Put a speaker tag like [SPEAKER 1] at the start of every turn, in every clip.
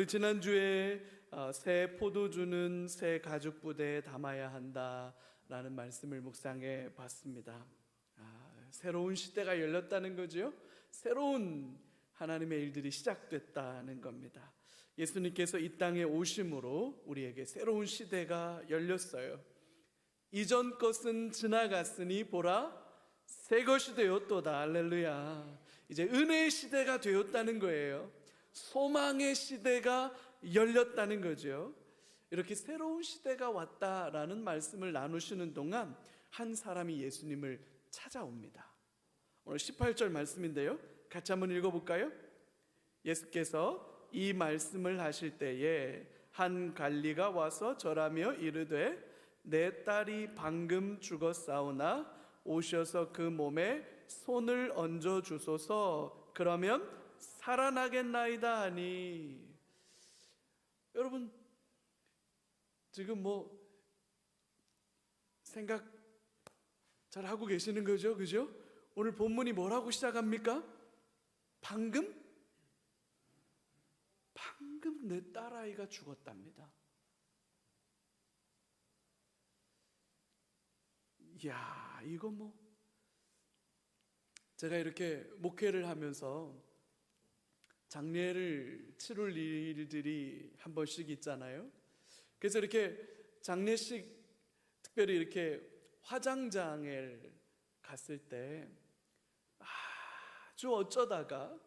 [SPEAKER 1] 우리 지난주에 새 포도주는 새 가죽 부대에 담아야 한다라는 말씀을 묵상해 봤습니다. 새로운 시대가 열렸다는 거죠. 새로운 하나님의 일들이 시작됐다는 겁니다. 예수님께서 이 땅에 오심으로 우리에게 새로운 시대가 열렸어요. 이전 것은 지나갔으니 보라 새 것이 되었도다. 할렐루야. 이제 은혜의 시대가 되었다는 거예요. 소망의 시대가 열렸다는 거죠. 이렇게 새로운 시대가 왔다라는 말씀을 나누시는 동안 한 사람이 예수님을 찾아옵니다. 오늘 18절 말씀인데요, 같이 한번 읽어볼까요? 예수께서 이 말씀을 하실 때에 한 관리가 와서 절하며 이르되 내 딸이 방금 죽었사오나 오셔서 그 몸에 손을 얹어 주소서 그러면 살아나겠나이다 하니. 여러분 지금 생각 잘 하고 계시는 거죠? 그죠? 오늘 본문이 뭐라고 시작합니까? 방금 내 딸아이가 죽었답니다. 이야, 이거 제가 이렇게 목회를 하면서 장례를 치룰 일들이 한 번씩 있잖아요. 그래서 이렇게 장례식, 특별히 이렇게 화장장을 갔을 때 아주 어쩌다가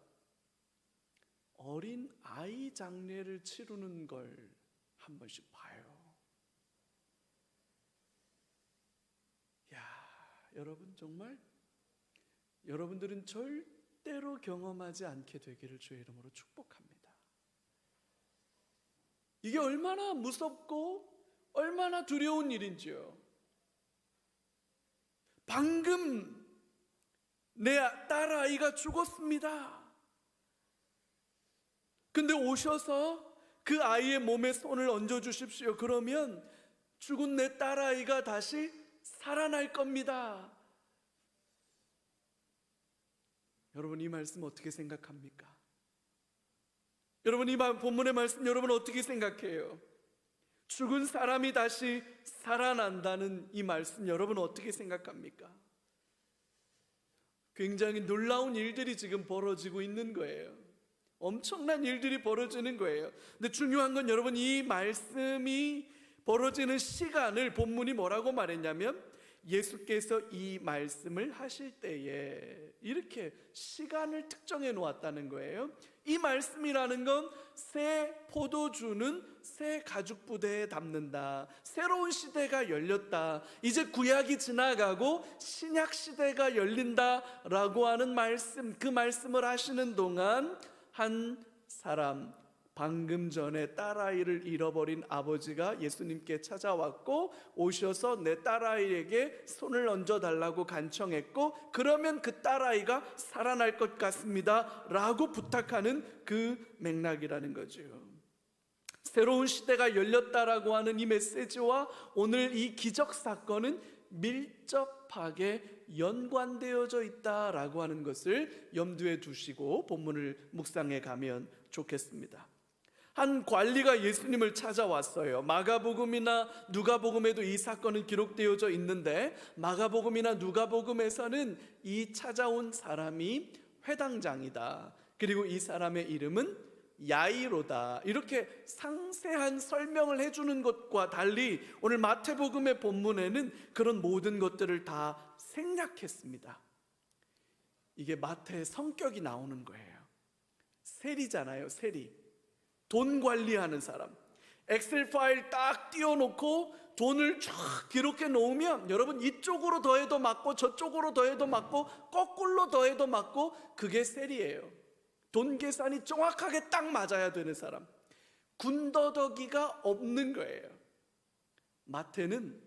[SPEAKER 1] 어린 아이 장례를 치르는 걸 한 번씩 봐요. 야, 여러분 정말 여러분들은 절대로 경험하지 않게 되기를 주의 이름으로 축복합니다. 이게 얼마나 무섭고 얼마나 두려운 일인지요. 방금 내 딸아이가 죽었습니다. 근데 오셔서 그 아이의 몸에 손을 얹어 주십시오. 그러면 죽은 내 딸아이가 다시 살아날 겁니다. 여러분 이 말씀 어떻게 생각합니까? 여러분 이 본문의 말씀 여러분 어떻게 생각해요? 죽은 사람이 다시 살아난다는 이 말씀 여러분 어떻게 생각합니까? 굉장히 놀라운 일들이 지금 벌어지고 있는 거예요. 엄청난 일들이 벌어지는 거예요. 근데 중요한 건 여러분 이 말씀이 벌어지는 시간을 본문이 뭐라고 말했냐면 예수께서 이 말씀을 하실 때에 이렇게 시간을 특정해 놓았다는 거예요. 이 말씀이라는 건 새 포도주는 새 가죽 부대에 담는다. 새로운 시대가 열렸다. 이제 구약이 지나가고 신약 시대가 열린다라고 하는 말씀, 그 말씀을 하시는 동안 한 사람, 방금 전에 딸아이를 잃어버린 아버지가 예수님께 찾아왔고 오셔서 내 딸아이에게 손을 얹어달라고 간청했고 그러면 그 딸아이가 살아날 것 같습니다 라고 부탁하는 그 맥락이라는 거죠. 새로운 시대가 열렸다라고 하는 이 메시지와 오늘 이 기적 사건은 밀접하게 연관되어져 있다라고 하는 것을 염두에 두시고 본문을 묵상해 가면 좋겠습니다. 한 관리가 예수님을 찾아왔어요. 마가복음이나 누가복음에도 이 사건은 기록되어져 있는데 마가복음이나 누가복음에서는 이 찾아온 사람이 회당장이다. 그리고 이 사람의 이름은 야이로다. 이렇게 상세한 설명을 해주는 것과 달리 오늘 마태복음의 본문에는 그런 모든 것들을 다 생략했습니다. 이게 마태의 성격이 나오는 거예요. 세리잖아요. 세리, 돈 관리하는 사람. 엑셀 파일 딱 띄워놓고 돈을 쫙 기록해 놓으면 여러분 이쪽으로 더해도 맞고 저쪽으로 더해도 맞고 거꾸로 더해도 맞고 그게 세리예요. 돈 계산이 정확하게 딱 맞아야 되는 사람. 군더더기가 없는 거예요. 마태는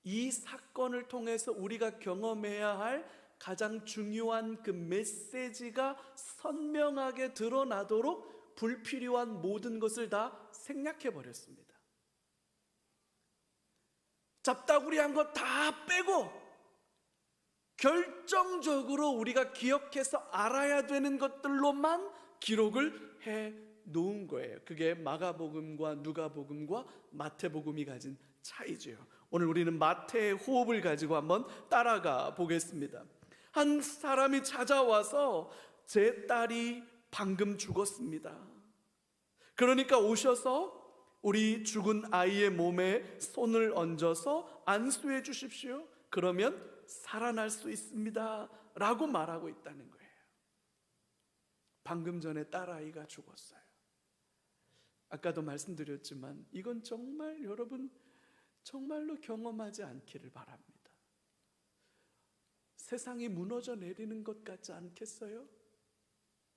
[SPEAKER 1] 이 사건을 통해서 우리가 경험해야 할 가장 중요한 그 메시지가 선명하게 드러나도록 불필요한 모든 것을 다 생략해 버렸습니다. 잡다구리한 거 다 빼고 결정적으로 우리가 기억해서 알아야 되는 것들로만 기록을 해 놓은 거예요. 그게 마가복음과 누가복음과 마태복음이 가진 차이죠. 오늘 우리는 마태의 호흡을 가지고 한번 따라가 보겠습니다. 한 사람이 찾아와서 제 딸이 방금 죽었습니다. 그러니까 오셔서 우리 죽은 아이의 몸에 손을 얹어서 안수해 주십시오. 그러면 살아날 수 있습니다 라고 말하고 있다는 거예요. 방금 전에 딸아이가 죽었어요. 아까도 말씀드렸지만 이건 정말 여러분 정말로 경험하지 않기를 바랍니다. 세상이 무너져 내리는 것 같지 않겠어요?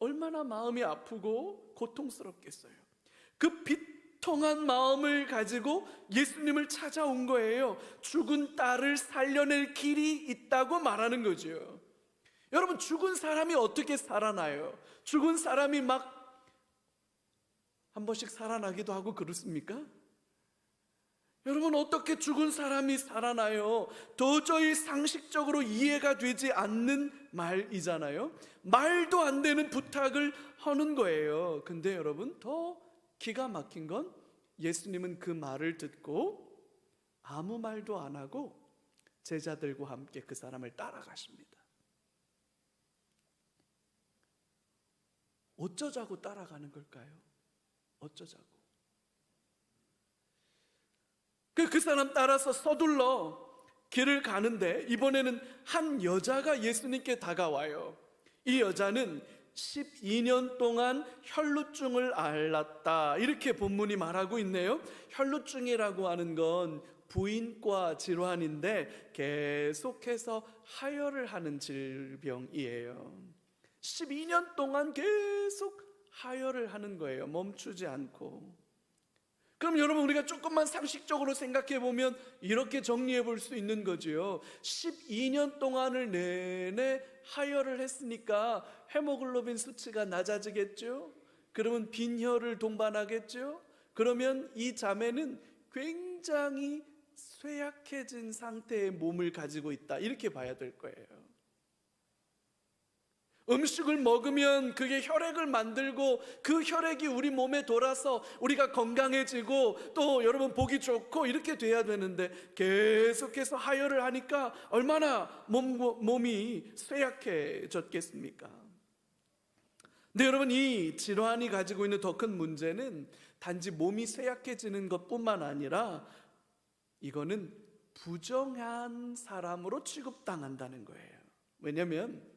[SPEAKER 1] 얼마나 마음이 아프고 고통스럽겠어요. 그 비통한 마음을 가지고 예수님을 찾아온 거예요. 죽은 딸을 살려낼 길이 있다고 말하는 거죠. 여러분, 죽은 사람이 어떻게 살아나요? 죽은 사람이 막 한 번씩 살아나기도 하고 그렇습니까? 여러분, 어떻게 죽은 사람이 살아나요? 도저히 상식적으로 이해가 되지 않는 말이잖아요. 말도 안 되는 부탁을 하는 거예요. 근데 여러분, 더 기가 막힌 건 예수님은 그 말을 듣고 아무 말도 안 하고 제자들과 함께 그 사람을 따라가십니다. 어쩌자고 따라가는 걸까요? 어쩌자고? 그 사람 따라서 서둘러 길을 가는데 이번에는 한 여자가 예수님께 다가와요. 이 여자는 12년 동안 혈루증을 앓았다, 이렇게 본문이 말하고 있네요. 혈루증이라고 하는 건 부인과 질환인데 계속해서 하혈을 하는 질병이에요. 12년 동안 계속 하혈을 하는 거예요. 멈추지 않고. 그럼 여러분, 우리가 조금만 상식적으로 생각해 보면 이렇게 정리해 볼 수 있는 거죠. 12년 동안을 내내 하혈을 했으니까 헤모글로빈 수치가 낮아지겠죠. 그러면 빈혈을 동반하겠죠. 그러면 이 자매는 굉장히 쇠약해진 상태의 몸을 가지고 있다, 이렇게 봐야 될 거예요. 음식을 먹으면 그게 혈액을 만들고 그 혈액이 우리 몸에 돌아서 우리가 건강해지고 또 여러분 보기 좋고 이렇게 돼야 되는데 계속해서 하혈을 하니까 얼마나 몸이 쇠약해졌겠습니까? 근데 여러분, 이 질환이 가지고 있는 더 큰 문제는 단지 몸이 쇠약해지는 것뿐만 아니라 이거는 부정한 사람으로 취급당한다는 거예요. 왜냐하면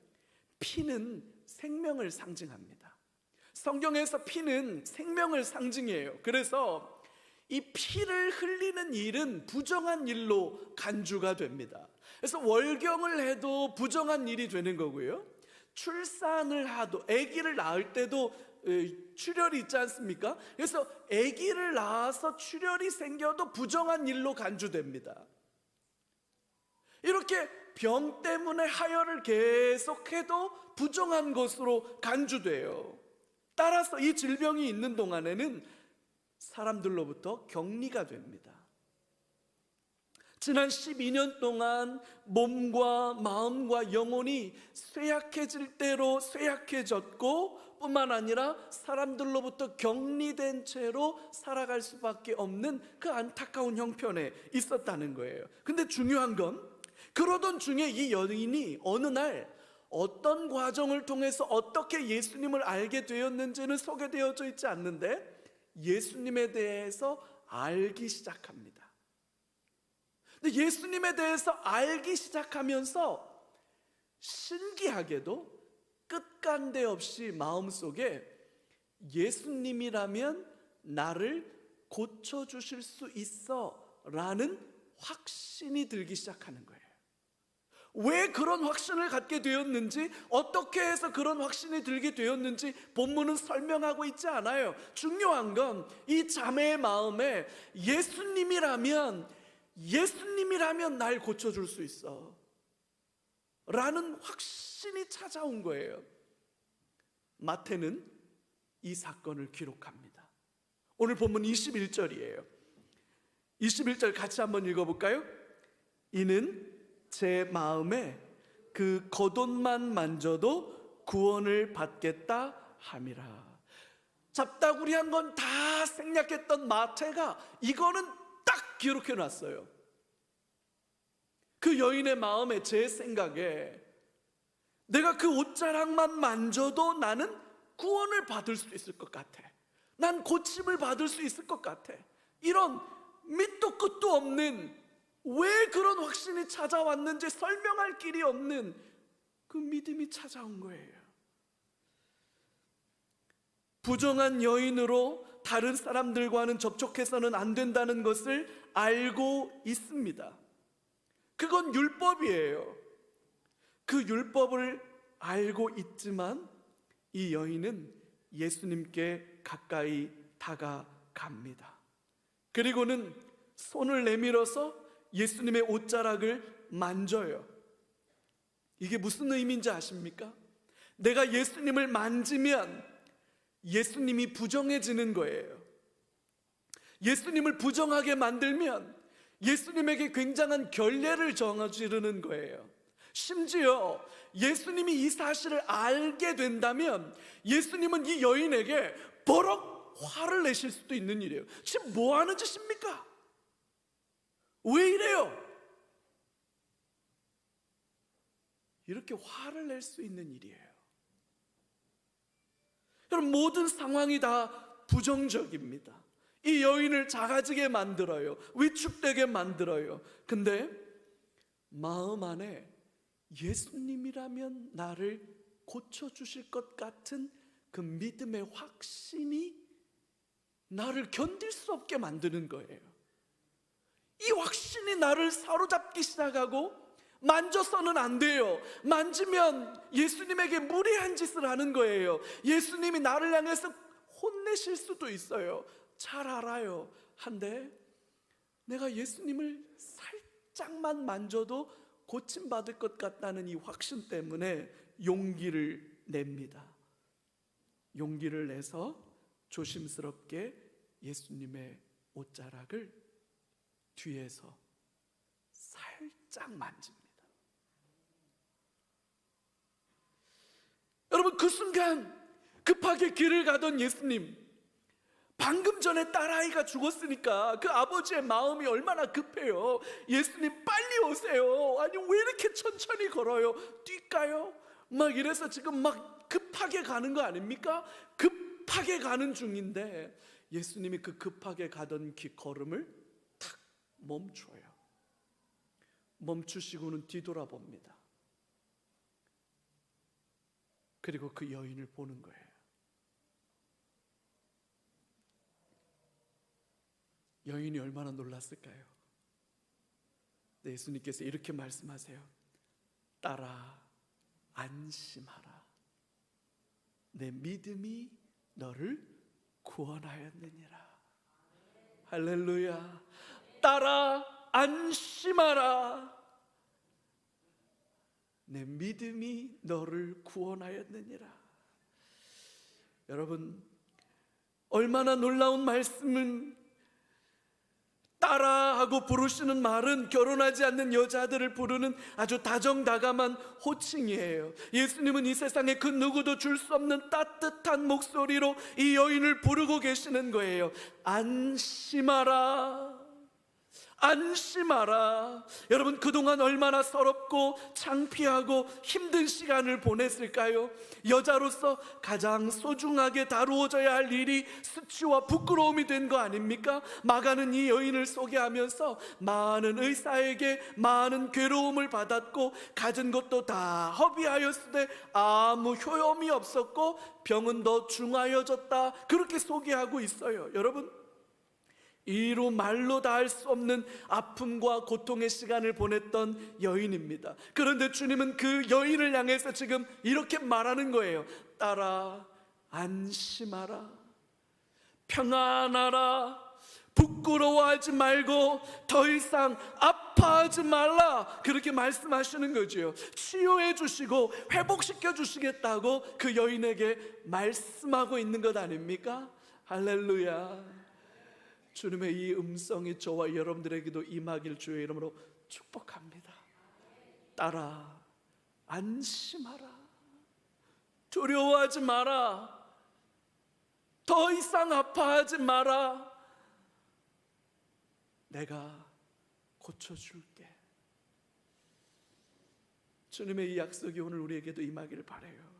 [SPEAKER 1] 피는 생명을 상징합니다. 성경에서 피는 생명을 상징해요. 그래서 이 피를 흘리는 일은 부정한 일로 간주가 됩니다. 그래서 월경을 해도 부정한 일이 되는 거고요. 출산을 하도, 아기를 낳을 때도 출혈이 있지 않습니까? 그래서 아기를 낳아서 출혈이 생겨도 부정한 일로 간주됩니다. 이렇게 병 때문에 하혈을 계속해도 부정한 것으로 간주돼요. 따라서 이 질병이 있는 동안에는 사람들로부터 격리가 됩니다. 지난 12년 동안 몸과 마음과 영혼이 쇠약해질 대로 쇠약해졌고 뿐만 아니라 사람들로부터 격리된 채로 살아갈 수밖에 없는 그 안타까운 형편에 있었다는 거예요. 근데 중요한 건 그러던 중에 이 여인이 어느 날 어떤 과정을 통해서 어떻게 예수님을 알게 되었는지는 소개되어져 있지 않는데 예수님에 대해서 알기 시작합니다. 근데 예수님에 대해서 알기 시작하면서 신기하게도 끝간데 없이 마음속에 예수님이라면 나를 고쳐주실 수 있어 라는 확신이 들기 시작하는 거예요. 왜 그런 확신을 갖게 되었는지, 어떻게 해서 그런 확신이 들게 되었는지 본문은 설명하고 있지 않아요. 중요한 건 이 자매의 마음에 예수님이라면 날 고쳐줄 수 있어 라는 확신이 찾아온 거예요. 마태는 이 사건을 기록합니다. 오늘 본문 21절이에요. 21절 같이 한번 읽어볼까요? 이는 제 마음에 그 겉옷만 만져도 구원을 받겠다 함이라. 잡다구리한 건 다 생략했던 마태가 이거는 딱 기록해 놨어요. 그 여인의 마음에, 제 생각에 내가 그 옷자락만 만져도 나는 구원을 받을 수 있을 것 같아. 난 고침을 받을 수 있을 것 같아. 이런 밑도 끝도 없는, 왜 그런 확신이 찾아왔는지 설명할 길이 없는 그 믿음이 찾아온 거예요. 부정한 여인으로 다른 사람들과는 접촉해서는 안 된다는 것을 알고 있습니다. 그건 율법이에요. 그 율법을 알고 있지만 이 여인은 예수님께 가까이 다가갑니다. 그리고는 손을 내밀어서 예수님의 옷자락을 만져요. 이게 무슨 의미인지 아십니까? 내가 예수님을 만지면 예수님이 부정해지는 거예요. 예수님을 부정하게 만들면 예수님에게 굉장한 결례를 저지르는 거예요. 심지어 예수님이 이 사실을 알게 된다면 예수님은 이 여인에게 버럭 화를 내실 수도 있는 일이에요. 지금 뭐 하는 짓입니까? 왜 이래요? 이렇게 화를 낼 수 있는 일이에요. 여러분, 모든 상황이 다 부정적입니다. 이 여인을 작아지게 만들어요. 위축되게 만들어요. 근데 마음 안에 예수님이라면 나를 고쳐주실 것 같은 그 믿음의 확신이 나를 견딜 수 없게 만드는 거예요. 이 확신이 나를 사로잡기 시작하고, 만져서는 안 돼요. 만지면 예수님에게 무례한 짓을 하는 거예요. 예수님이 나를 향해서 혼내실 수도 있어요. 잘 알아요. 한데 내가 예수님을 살짝만 만져도 고침받을 것 같다는 이 확신 때문에 용기를 냅니다. 용기를 내서 조심스럽게 예수님의 옷자락을 뒤에서 살짝 만집니다. 여러분, 그 순간 급하게 길을 가던 예수님, 방금 전에 딸아이가 죽었으니까 그 아버지의 마음이 얼마나 급해요. 예수님 빨리 오세요. 아니 왜 이렇게 천천히 걸어요? 뛸까요? 막 이래서 지금 막 급하게 가는 거 아닙니까? 급하게 가는 중인데 예수님이 그 급하게 가던 걸음을 탁 멈춰요. 멈추시고는 뒤돌아봅니다. 그리고 그 여인을 보는 거예요. 여인이 얼마나 놀랐을까요? 예수님께서 이렇게 말씀하세요. 딸아, 안심하라. 내 믿음이 너를 구원하였느니라. 할렐루야. 딸아, 안심하라. 내 믿음이 너를 구원하였느니라. 여러분, 얼마나 놀라운 말씀은, 딸아 하고 부르시는 말은 결혼하지 않는 여자들을 부르는 아주 다정다감한 호칭이에요. 예수님은 이 세상에 그 누구도 줄 수 없는 따뜻한 목소리로 이 여인을 부르고 계시는 거예요. 안심하라. 안심하라. 여러분, 그동안 얼마나 서럽고 창피하고 힘든 시간을 보냈을까요? 여자로서 가장 소중하게 다루어져야 할 일이 수치와 부끄러움이 된 거 아닙니까? 마가는 이 여인을 소개하면서 많은 의사에게 많은 괴로움을 받았고 가진 것도 다 허비하였으되 아무 효험이 없었고 병은 더 중하여졌다, 그렇게 소개하고 있어요. 여러분, 이루 말로 다 할 수 없는 아픔과 고통의 시간을 보냈던 여인입니다. 그런데 주님은 그 여인을 향해서 지금 이렇게 말하는 거예요. 딸아, 안심하라. 평안하라. 부끄러워하지 말고 더 이상 아파하지 말라. 그렇게 말씀하시는 거죠. 치유해 주시고 회복시켜 주시겠다고 그 여인에게 말씀하고 있는 것 아닙니까? 할렐루야. 주님의 이 음성이 저와 여러분들에게도 임하길 주의 이름으로 축복합니다. 딸아, 안심하라. 두려워하지 마라. 더 이상 아파하지 마라. 내가 고쳐줄게. 주님의 이 약속이 오늘 우리에게도 임하기를 바라요.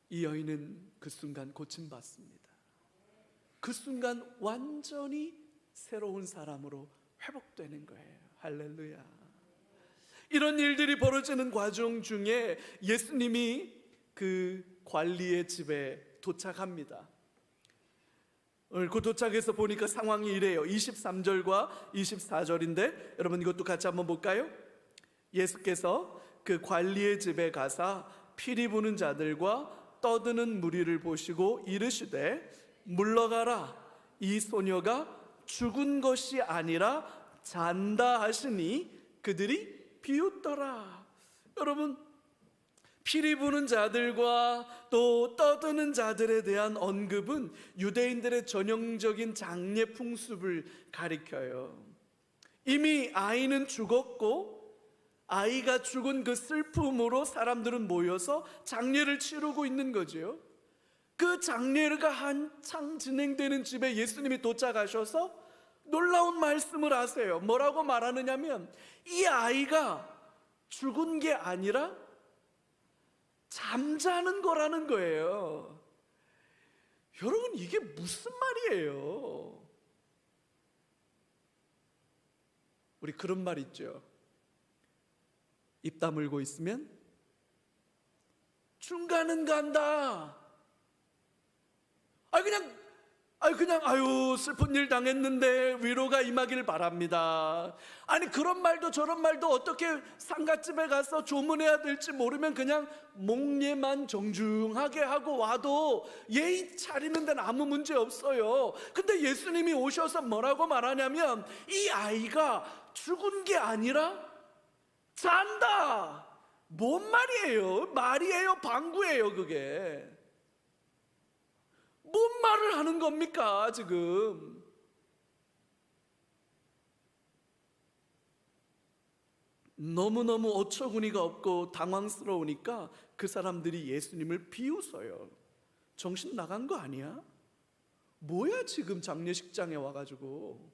[SPEAKER 1] 이 여인은 그 순간 고침받습니다. 그 순간 완전히 새로운 사람으로 회복되는 거예요. 할렐루야. 이런 일들이 벌어지는 과정 중에 예수님이 그 관리의 집에 도착합니다. 오늘 그 도착해서 보니까 상황이 이래요. 23절과 24절인데 여러분 이것도 같이 한번 볼까요? 예수께서 그 관리의 집에 가사 피리 부는 자들과 떠드는 무리를 보시고 이르시되 물러가라, 이 소녀가 죽은 것이 아니라 잔다 하시니 그들이 비웃더라. 여러분, 피리 부는 자들과 또 떠드는 자들에 대한 언급은 유대인들의 전형적인 장례 풍습을 가리켜요. 이미 아이는 죽었고 아이가 죽은 그 슬픔으로 사람들은 모여서 장례를 치르고 있는 거죠. 그 장례가 한창 진행되는 집에 예수님이 도착하셔서 놀라운 말씀을 하세요. 뭐라고 말하느냐면 이 아이가 죽은 게 아니라 잠자는 거라는 거예요. 여러분, 이게 무슨 말이에요? 우리 그런 말 있죠. 입 다물고 있으면 중간은 간다. 아유 슬픈 일 당했는데 위로가 임하길 바랍니다. 아니 그런 말도 저런 말도 어떻게 상갓집에 가서 조문해야 될지 모르면 그냥 목례만 정중하게 하고 와도 예의 차리는 데는 아무 문제 없어요. 근데 예수님이 오셔서 뭐라고 말하냐면 이 아이가 죽은 게 아니라 잔다. 뭔 말이에요? 말이에요? 방구예요 그게? 뭔 말을 하는 겁니까 지금? 너무너무 어처구니가 없고 당황스러우니까 그 사람들이 예수님을 비웃어요. 정신 나간 거 아니야? 뭐야 지금 장례식장에 와가지고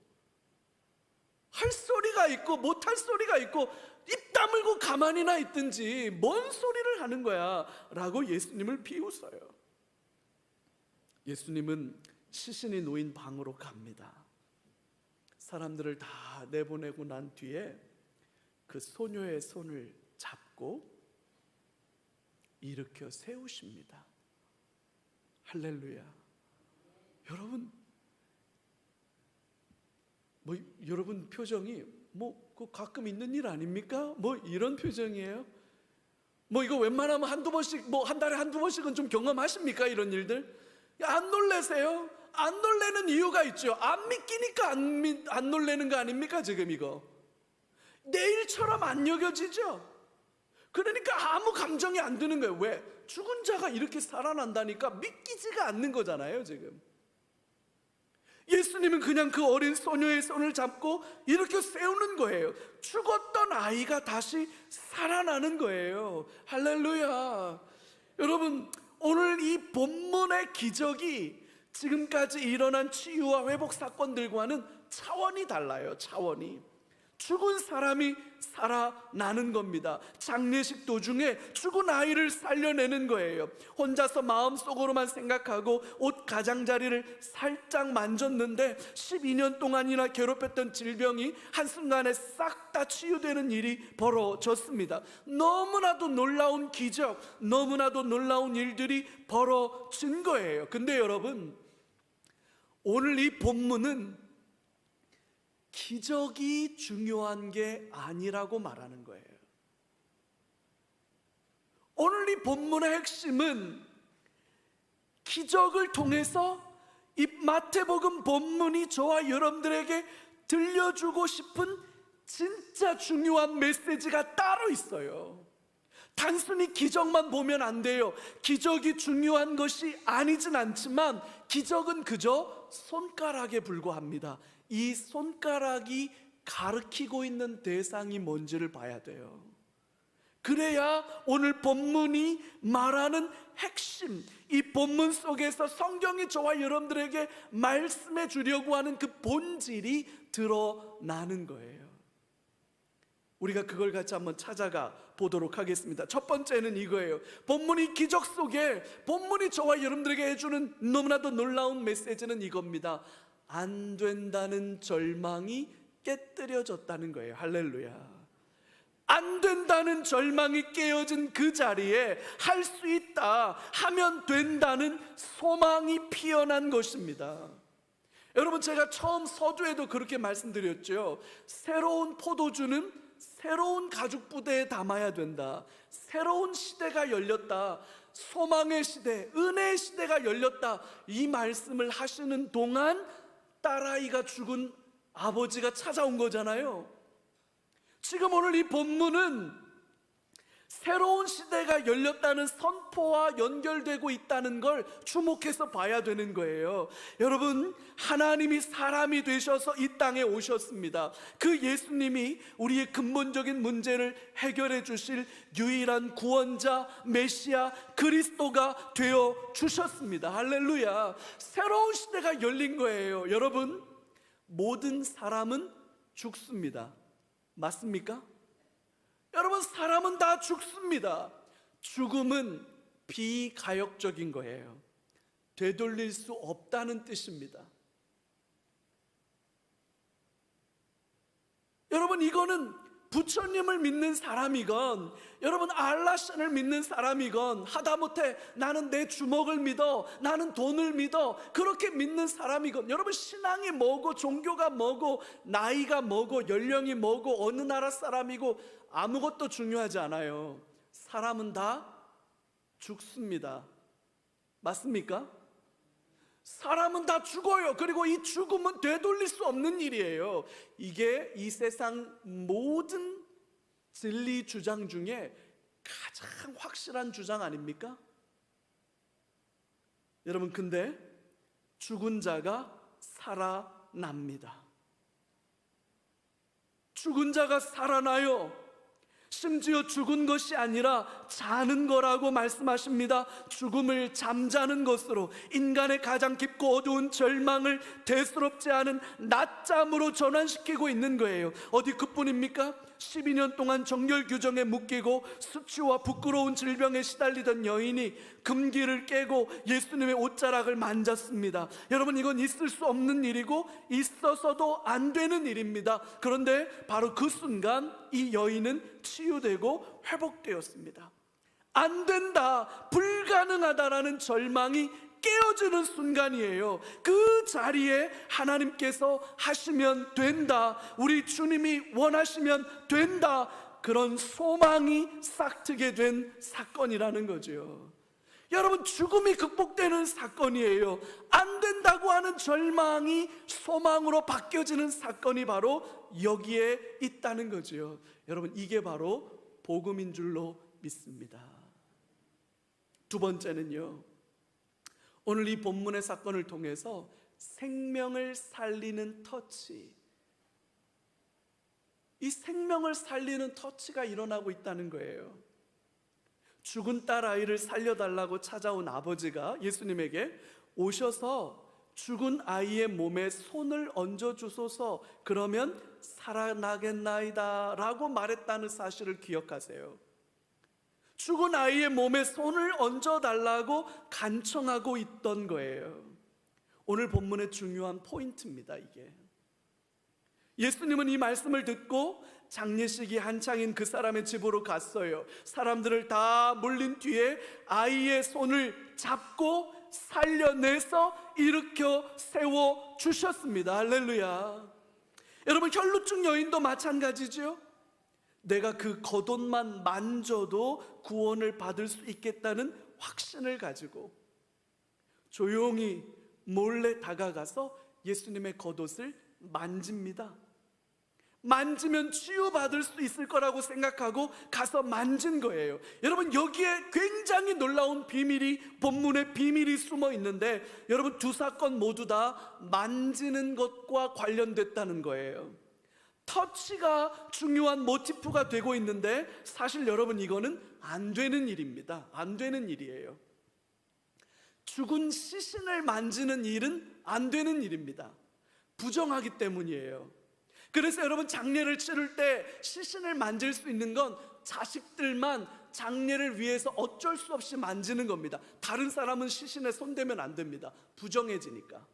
[SPEAKER 1] 할 소리가 있고 못할 소리가 있고 입 다물고 가만히나 있든지 뭔 소리를 하는 거야 라고 예수님을 비웃어요. 예수님은 시신이 놓인 방으로 갑니다. 사람들을 다 내보내고 난 뒤에 그 소녀의 손을 잡고 일으켜 세우십니다. 할렐루야. 여러분, 여러분 표정이 그 가끔 있는 일 아닙니까? 이런 표정이에요? 이거 웬만하면 한두 번씩 한 달에 한두 번씩은 좀 경험하십니까? 이런 일들? 안 놀래세요? 안 놀래는 이유가 있죠. 안 믿기니까 안 놀래는 거 아닙니까? 지금 이거 내일처럼 안 여겨지죠. 그러니까 아무 감정이 안 드는 거예요. 왜? 죽은 자가 이렇게 살아난다니까 믿기지가 않는 거잖아요 지금. 예수님은 그냥 그 어린 소녀의 손을 잡고 이렇게 세우는 거예요. 죽었던 아이가 다시 살아나는 거예요. 할렐루야. 여러분, 오늘 이 본문의 기적이 지금까지 일어난 치유와 회복 사건들과는 차원이 달라요. 차원이. 죽은 사람이 살아나는 겁니다. 장례식 도중에 죽은 아이를 살려내는 거예요. 혼자서 마음속으로만 생각하고 옷 가장자리를 살짝 만졌는데 12년 동안이나 괴롭혔던 질병이 한순간에 싹 다 치유되는 일이 벌어졌습니다. 너무나도 놀라운 기적, 너무나도 놀라운 일들이 벌어진 거예요. 근데 여러분, 오늘 이 본문은 기적이 중요한 게 아니라고 말하는 거예요. 오늘 이 본문의 핵심은 기적을 통해서 이 마태복음 본문이 저와 여러분들에게 들려주고 싶은 진짜 중요한 메시지가 따로 있어요. 단순히 기적만 보면 안 돼요. 기적이 중요한 것이 아니진 않지만 기적은 그저 손가락에 불과합니다. 이 손가락이 가리키고 있는 대상이 뭔지를 봐야 돼요. 그래야 오늘 본문이 말하는 핵심, 이 본문 속에서 성경이 저와 여러분들에게 말씀해 주려고 하는 그 본질이 드러나는 거예요. 우리가 그걸 같이 한번 찾아가 보도록 하겠습니다. 첫 번째는 이거예요. 본문이 기적 속에, 본문이 저와 여러분들에게 해주는 너무나도 놀라운 메시지는 이겁니다. 안 된다는 절망이 깨뜨려졌다는 거예요. 할렐루야. 안 된다는 절망이 깨어진 그 자리에 할 수 있다, 하면 된다는 소망이 피어난 것입니다. 여러분, 제가 처음 서두에도 그렇게 말씀드렸죠. 새로운 포도주는 새로운 가죽 부대에 담아야 된다. 새로운 시대가 열렸다. 소망의 시대, 은혜의 시대가 열렸다. 이 말씀을 하시는 동안 딸아이가 죽은 아버지가 찾아온 거잖아요. 지금 오늘 이 본문은 새로운 시대가 열렸다는 선포와 연결되고 있다는 걸 주목해서 봐야 되는 거예요. 여러분, 하나님이 사람이 되셔서 이 땅에 오셨습니다. 그 예수님이 우리의 근본적인 문제를 해결해 주실 유일한 구원자, 메시아, 그리스도가 되어 주셨습니다. 할렐루야. 새로운 시대가 열린 거예요. 여러분, 모든 사람은 죽습니다. 맞습니까? 여러분, 사람은 다 죽습니다. 죽음은 비가역적인 거예요. 되돌릴 수 없다는 뜻입니다. 여러분, 이거는 부처님을 믿는 사람이건, 여러분 알라신을 믿는 사람이건, 하다못해 나는 내 주먹을 믿어, 나는 돈을 믿어, 그렇게 믿는 사람이건, 여러분 신앙이 뭐고 종교가 뭐고 나이가 뭐고 연령이 뭐고 어느 나라 사람이고 아무것도 중요하지 않아요. 사람은 다 죽습니다. 맞습니까? 사람은 다 죽어요. 그리고 이 죽음은 되돌릴 수 없는 일이에요. 이게 이 세상 모든 진리 주장 중에 가장 확실한 주장 아닙니까? 여러분, 근데 죽은 자가 살아납니다. 죽은 자가 살아나요. 심지어 죽은 것이 아니라 자는 거라고 말씀하십니다. 죽음을 잠자는 것으로, 인간의 가장 깊고 어두운 절망을 대수롭지 않은 낮잠으로 전환시키고 있는 거예요. 어디 그뿐입니까? 12년 동안 정결 규정에 묶이고 수치와 부끄러운 질병에 시달리던 여인이 금기를 깨고 예수님의 옷자락을 만졌습니다. 여러분, 이건 있을 수 없는 일이고 있어서도 안 되는 일입니다. 그런데 바로 그 순간 이 여인은 치유되고 회복되었습니다. 안 된다, 불가능하다라는 절망이 깨어지는 순간이에요. 그 자리에 하나님께서 하시면 된다, 우리 주님이 원하시면 된다, 그런 소망이 싹트게 된 사건이라는 거죠. 여러분, 죽음이 극복되는 사건이에요. 안 된다고 하는 절망이 소망으로 바뀌어지는 사건이 바로 여기에 있다는 거죠. 여러분, 이게 바로 복음인 줄로 믿습니다. 두 번째는요, 오늘 이 본문의 사건을 통해서 생명을 살리는 터치, 이 생명을 살리는 터치가 일어나고 있다는 거예요. 죽은 딸 아이를 살려달라고 찾아온 아버지가 예수님에게 오셔서 죽은 아이의 몸에 손을 얹어주소서, 그러면 살아나겠나이다 라고 말했다는 사실을 기억하세요. 죽은 아이의 몸에 손을 얹어달라고 간청하고 있던 거예요. 오늘 본문의 중요한 포인트입니다. 이게 예수님은 이 말씀을 듣고 장례식이 한창인 그 사람의 집으로 갔어요. 사람들을 다 몰린 뒤에 아이의 손을 잡고 살려내서 일으켜 세워주셨습니다. 할렐루야. 여러분, 혈루증 여인도 마찬가지죠. 내가 그 겉옷만 만져도 구원을 받을 수 있겠다는 확신을 가지고 조용히 몰래 다가가서 예수님의 겉옷을 만집니다. 만지면 치유받을 수 있을 거라고 생각하고 가서 만진 거예요. 여러분, 여기에 굉장히 놀라운 비밀이, 본문에 비밀이 숨어 있는데, 여러분, 두 사건 모두 다 만지는 것과 관련됐다는 거예요. 터치가 중요한 모티프가 되고 있는데 사실 여러분 이거는 안 되는 일입니다. 안 되는 일이에요. 죽은 시신을 만지는 일은 안 되는 일입니다. 부정하기 때문이에요. 그래서 여러분 장례를 치를 때 시신을 만질 수 있는 건 자식들만 장례를 위해서 어쩔 수 없이 만지는 겁니다. 다른 사람은 시신에 손대면 안 됩니다. 부정해지니까.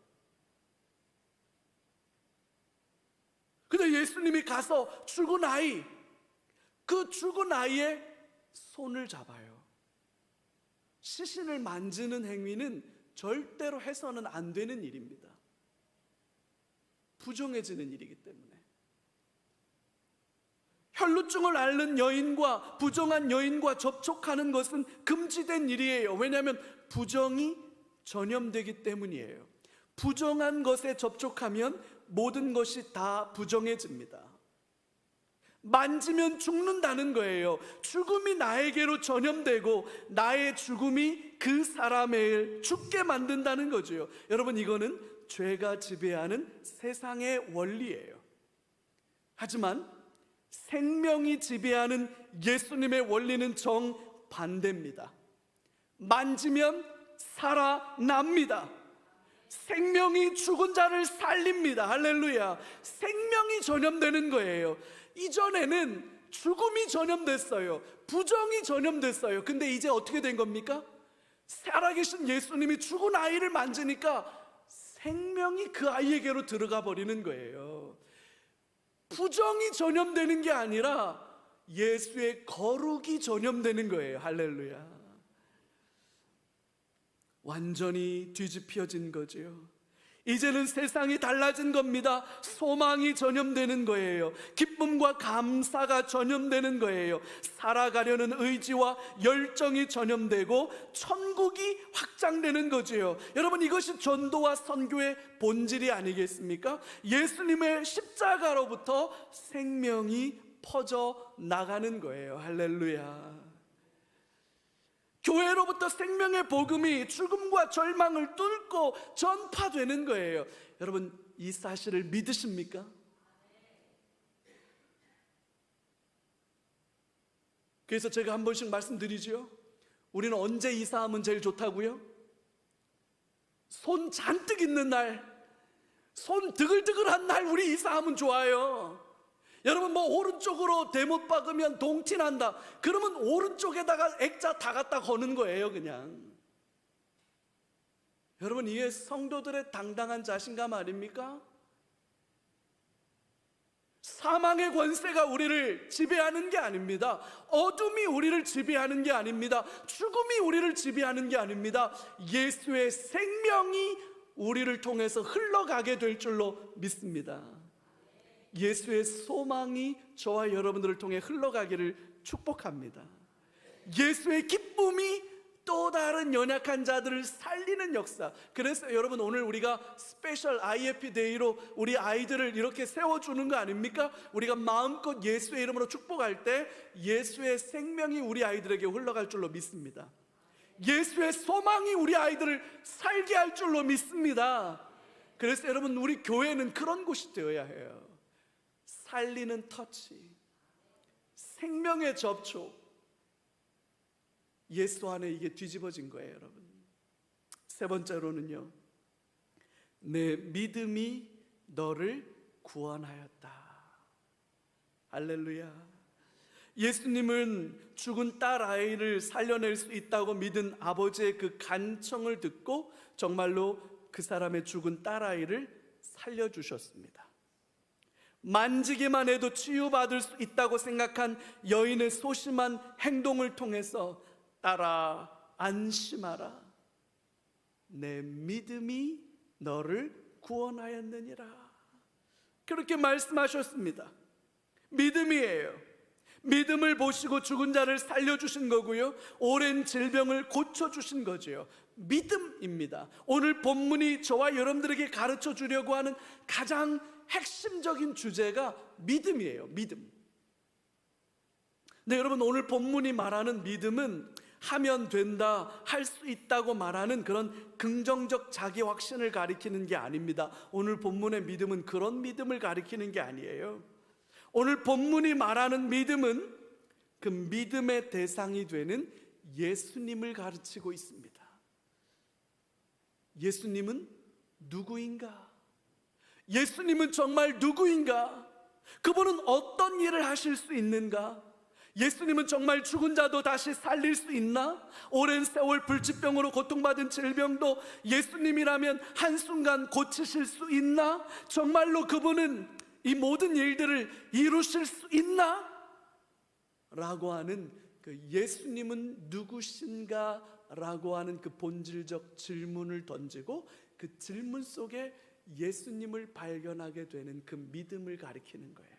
[SPEAKER 1] 근데 예수님이 가서 죽은 아이, 그 죽은 아이의 손을 잡아요. 시신을 만지는 행위는 절대로 해서는 안 되는 일입니다. 부정해지는 일이기 때문에. 혈루증을 앓는 여인과 부정한 여인과 접촉하는 것은 금지된 일이에요. 왜냐하면 부정이 전염되기 때문이에요. 부정한 것에 접촉하면 모든 것이 다 부정해집니다. 만지면 죽는다는 거예요. 죽음이 나에게로 전염되고 나의 죽음이 그 사람을 죽게 만든다는 거죠. 여러분 이거는 죄가 지배하는 세상의 원리예요. 하지만 생명이 지배하는 예수님의 원리는 정반대입니다. 만지면 살아납니다. 생명이 죽은 자를 살립니다. 할렐루야. 생명이 전염되는 거예요. 이전에는 죽음이 전염됐어요. 부정이 전염됐어요. 근데 이제 어떻게 된 겁니까? 살아계신 예수님이 죽은 아이를 만지니까 생명이 그 아이에게로 들어가 버리는 거예요. 부정이 전염되는 게 아니라 예수의 거룩이 전염되는 거예요. 할렐루야. 완전히 뒤집혀진 거죠. 이제는 세상이 달라진 겁니다. 소망이 전염되는 거예요. 기쁨과 감사가 전염되는 거예요. 살아가려는 의지와 열정이 전염되고 천국이 확장되는 거지요. 여러분 이것이 전도와 선교의 본질이 아니겠습니까? 예수님의 십자가로부터 생명이 퍼져 나가는 거예요. 할렐루야. 교회로부터 생명의 복음이 죽음과 절망을 뚫고 전파되는 거예요. 여러분 이 사실을 믿으십니까? 그래서 제가 한 번씩 말씀드리죠. 우리는 언제 이사하면 제일 좋다고요? 손 잔뜩 있는 날, 손 드글드글한 날 우리 이사하면 좋아요. 여러분 뭐 오른쪽으로 대못 박으면 동티난다. 그러면 오른쪽에다가 액자 다 갖다 거는 거예요 그냥. 여러분 이게 성도들의 당당한 자신감 아닙니까? 사망의 권세가 우리를 지배하는 게 아닙니다. 어둠이 우리를 지배하는 게 아닙니다. 죽음이 우리를 지배하는 게 아닙니다. 예수의 생명이 우리를 통해서 흘러가게 될 줄로 믿습니다. 예수의 소망이 저와 여러분들을 통해 흘러가기를 축복합니다. 예수의 기쁨이 또 다른 연약한 자들을 살리는 역사. 그래서 여러분 오늘 우리가 스페셜 IFP 데이로 우리 아이들을 이렇게 세워주는 거 아닙니까? 우리가 마음껏 예수의 이름으로 축복할 때 예수의 생명이 우리 아이들에게 흘러갈 줄로 믿습니다. 예수의 소망이 우리 아이들을 살게 할 줄로 믿습니다. 그래서 여러분 우리 교회는 그런 곳이 되어야 해요. 살리는 터치, 생명의 접촉. 예수 안에 이게 뒤집어진 거예요 여러분. 세 번째로는요, 내 믿음이 너를 구원하였다. 할렐루야. 예수님은 죽은 딸 아이를 살려낼 수 있다고 믿은 아버지의 그 간청을 듣고 정말로 그 사람의 죽은 딸 아이를 살려주셨습니다. 만지기만 해도 치유받을 수 있다고 생각한 여인의 소심한 행동을 통해서 딸아 안심하라, 내 믿음이 너를 구원하였느니라, 그렇게 말씀하셨습니다. 믿음이에요. 믿음을 보시고 죽은 자를 살려주신 거고요, 오랜 질병을 고쳐주신 거죠. 믿음입니다. 오늘 본문이 저와 여러분들에게 가르쳐 주려고 하는 가장 핵심적인 주제가 믿음이에요. 믿음. 네, 여러분 오늘 본문이 말하는 믿음은 하면 된다, 할 수 있다고 말하는 그런 긍정적 자기 확신을 가리키는 게 아닙니다. 오늘 본문의 믿음은 그런 믿음을 가리키는 게 아니에요. 오늘 본문이 말하는 믿음은 그 믿음의 대상이 되는 예수님을 가르치고 있습니다. 예수님은 누구인가? 예수님은 정말 누구인가? 그분은 어떤 일을 하실 수 있는가? 예수님은 정말 죽은 자도 다시 살릴 수 있나? 오랜 세월 불치병으로 고통받은 질병도 예수님이라면 한순간 고치실 수 있나? 정말로 그분은 이 모든 일들을 이루실 수 있나? 라고 하는 그 예수님은 누구신가? 라고 하는 그 본질적 질문을 던지고 그 질문 속에 예수님을 발견하게 되는 그 믿음을 가리키는 거예요.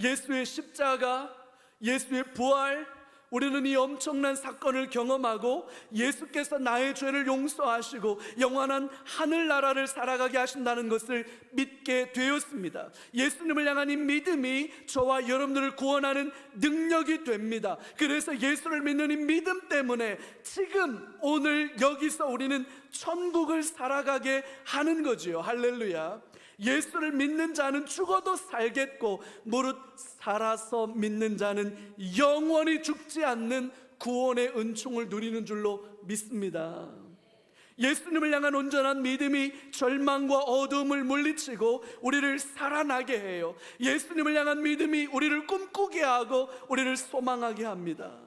[SPEAKER 1] 예수의 십자가, 예수의 부활, 우리는 이 엄청난 사건을 경험하고 예수께서 나의 죄를 용서하시고 영원한 하늘나라를 살아가게 하신다는 것을 믿게 되었습니다. 예수님을 향한 이 믿음이 저와 여러분들을 구원하는 능력이 됩니다. 그래서 예수를 믿는 이 믿음 때문에 지금 오늘 여기서 우리는 천국을 살아가게 하는 거지요. 할렐루야. 예수를 믿는 자는 죽어도 살겠고 무릇 살아서 믿는 자는 영원히 죽지 않는 구원의 은총을 누리는 줄로 믿습니다. 예수님을 향한 온전한 믿음이 절망과 어두움을 물리치고 우리를 살아나게 해요. 예수님을 향한 믿음이 우리를 꿈꾸게 하고 우리를 소망하게 합니다.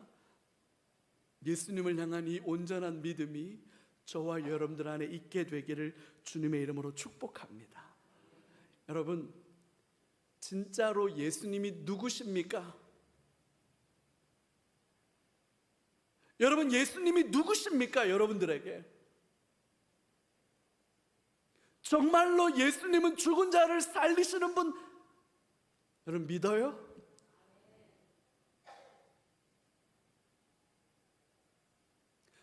[SPEAKER 1] 예수님을 향한 이 온전한 믿음이 저와 여러분들 안에 있게 되기를 주님의 이름으로 축복합니다. 여러분, 진짜로 예수님이 누구십니까? 여러분, 예수님이 누구십니까? 여러분들에게 정말로 예수님은 죽은 자를 살리시는 분, 여러분 믿어요?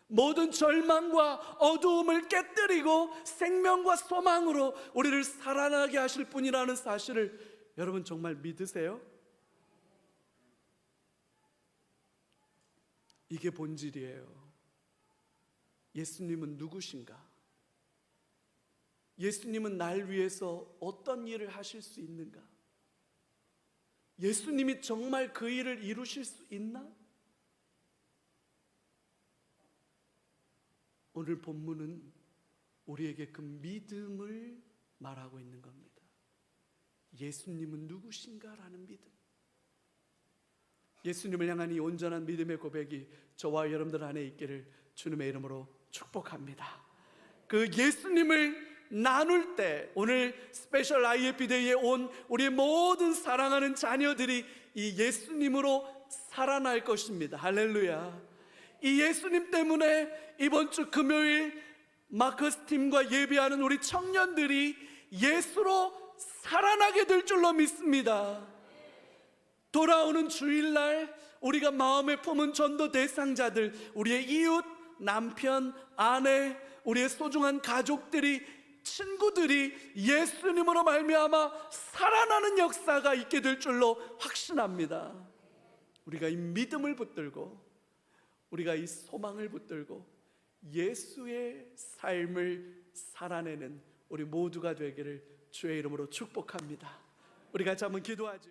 [SPEAKER 1] 모든 절망과 어두움을 깨뜨리고 생명과 소망으로 우리를 살아나게 하실 분이라는 사실을 여러분 정말 믿으세요? 이게 본질이에요. 예수님은 누구신가? 예수님은 날 위해서 어떤 일을 하실 수 있는가? 예수님이 정말 그 일을 이루실 수 있나? 오늘 본문은 우리에게 그 믿음을 말하고 있는 겁니다. 예수님은 누구신가라는 믿음. 예수님을 향한 이 온전한 믿음의 고백이 저와 여러분들 안에 있기를 주님의 이름으로 축복합니다. 그 예수님을 나눌 때 오늘 스페셜 IFP 데이에 온 우리 모든 사랑하는 자녀들이 이 예수님으로 살아날 것입니다. 할렐루야. 이 예수님 때문에 이번 주 금요일 마커스 팀과 예배하는 우리 청년들이 예수로 살아나게 될 줄로 믿습니다. 돌아오는 주일날 우리가 마음에 품은 전도 대상자들, 우리의 이웃, 남편, 아내, 우리의 소중한 가족들이, 친구들이 예수님으로 말미암아 살아나는 역사가 있게 될 줄로 확신합니다. 우리가 이 믿음을 붙들고 우리가 이 소망을 붙들고 예수의 삶을 살아내는 우리 모두가 되기를 주의 이름으로 축복합니다. 우리 같이 한번 기도하죠.